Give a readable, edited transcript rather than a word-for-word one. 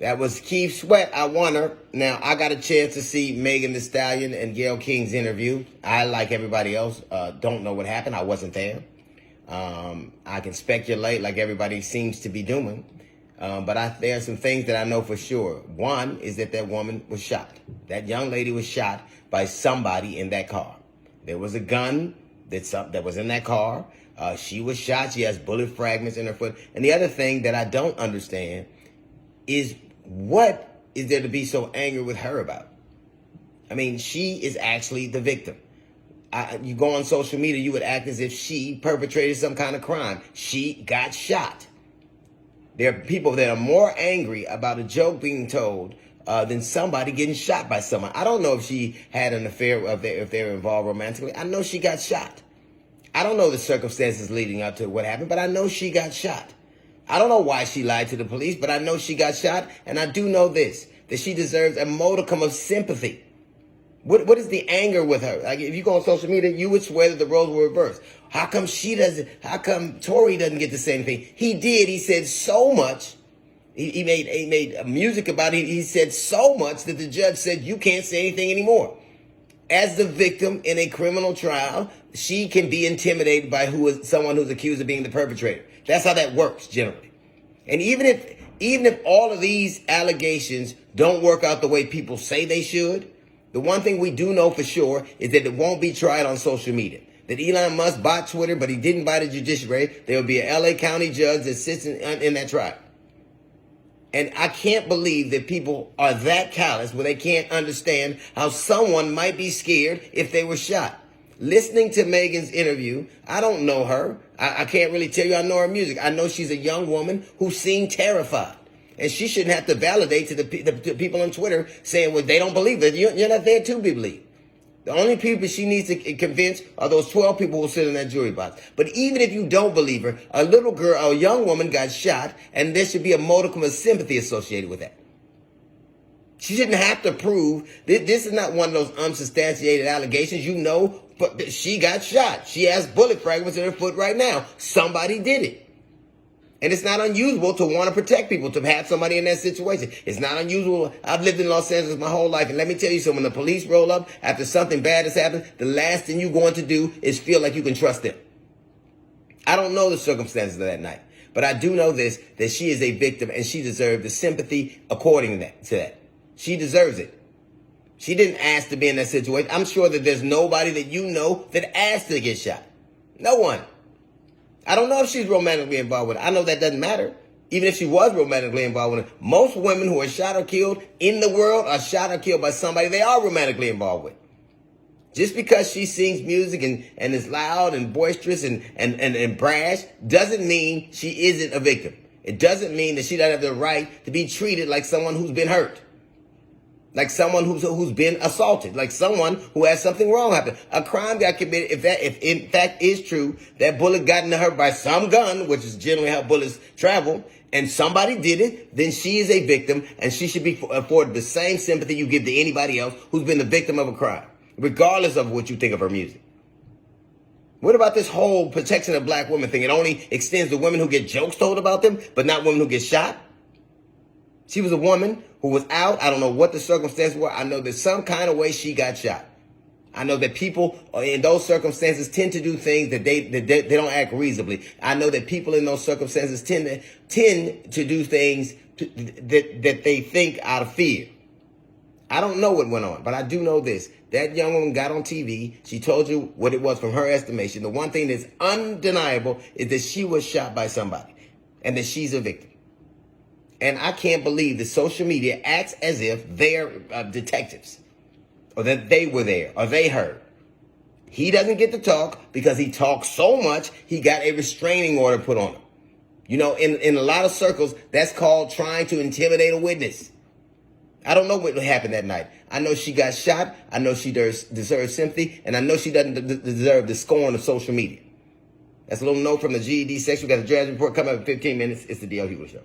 That was Keith Sweat. I won her. Now, I got a chance to see Megan Thee Stallion and Gayle King's interview. I, like everybody else, don't know what happened. I wasn't there. I can speculate like everybody seems to be doing. But there are some things that I know for sure. One is that woman was shot. That young lady was shot by somebody in that car. There was a gun that was in that car. She was shot. She has bullet fragments in her foot. And the other thing that I don't understand is, what is there to be so angry with her about? I mean, she is actually the victim. You go on social media, you would act as if she perpetrated some kind of crime. She got shot. There are people that are more angry about a joke being told than somebody getting shot by someone. I don't know if she had an affair, if they were involved romantically. I know she got shot. I don't know the circumstances leading up to what happened, but I know she got shot. I don't know why she lied to the police, but I know she got shot. And I do know this, that she deserves a modicum of sympathy. What is the anger with her? Like, if you go on social media, you would swear that the roles were reversed. How come Tory doesn't get the same thing? He did. He said so much. He made music about it. He said so much that the judge said, you can't say anything anymore. As the victim in a criminal trial, she can be intimidated by someone who's accused of being the perpetrator. That's how that works generally. And even if all of these allegations don't work out the way people say they should, the one thing we do know for sure is that it won't be tried on social media. That Elon Musk bought Twitter, but he didn't buy the judiciary. There will be an LA County judge that sits in that trial. And I can't believe that people are that callous where they can't understand how someone might be scared if they were shot. Listening to Megan's interview, I don't know her. I can't really tell you I know her music. I know she's a young woman who seemed terrified. And she shouldn't have to validate to the people on Twitter saying, well, they don't believe it. You're not there to be believed. The only people she needs to convince are those 12 people who sit in that jury box. But even if you don't believe her, a little girl, a young woman got shot, and there should be a modicum of sympathy associated with that. She shouldn't have to prove this is not one of those unsubstantiated allegations. You know, but she got shot. She has bullet fragments in her foot right now. Somebody did it. And it's not unusual to want to protect people, to have somebody in that situation. It's not unusual. I've lived in Los Angeles my whole life. And let me tell you something, when the police roll up after something bad has happened, the last thing you're going to do is feel like you can trust them. I don't know the circumstances of that night. But I do know this, that she is a victim and she deserves the sympathy according to that. She deserves it. She didn't ask to be in that situation. I'm sure that there's nobody that you know that asked to get shot. No one. I don't know if she's romantically involved with it. I know that doesn't matter. Even if she was romantically involved with it. Most women who are shot or killed in the world are shot or killed by somebody they are romantically involved with. Just because she sings music and is loud and boisterous and brash doesn't mean she isn't a victim. It doesn't mean that she doesn't have the right to be treated like someone who's been hurt. Like someone who's been assaulted, like someone who has something wrong happen. A crime got committed. If in fact is true, that bullet got into her by some gun, which is generally how bullets travel, and somebody did it, then she is a victim, and she should be afforded the same sympathy you give to anybody else who's been the victim of a crime, regardless of what you think of her music. What about this whole protection of black women thing? It only extends to women who get jokes told about them, but not women who get shot. She was a woman who was out. I don't know what the circumstances were. I know that some kind of way she got shot. I know that people in those circumstances tend to do things that they don't act reasonably. I know that people in those circumstances tend to do things that they think out of fear. I don't know what went on, but I do know this. That young woman got on TV. She told you what it was from her estimation. The one thing that's undeniable is that she was shot by somebody and that she's a victim. And I can't believe that social media acts as if they're detectives, or that they were there, or they heard. He doesn't get to talk because he talks so much, he got a restraining order put on him. You know, in a lot of circles, that's called trying to intimidate a witness. I don't know what happened that night. I know she got shot. I know she deserves sympathy. And I know she doesn't deserve the scorn of social media. That's a little note from the GED section. We got a judge report coming up in 15 minutes. It's the D.L. Hughley Show.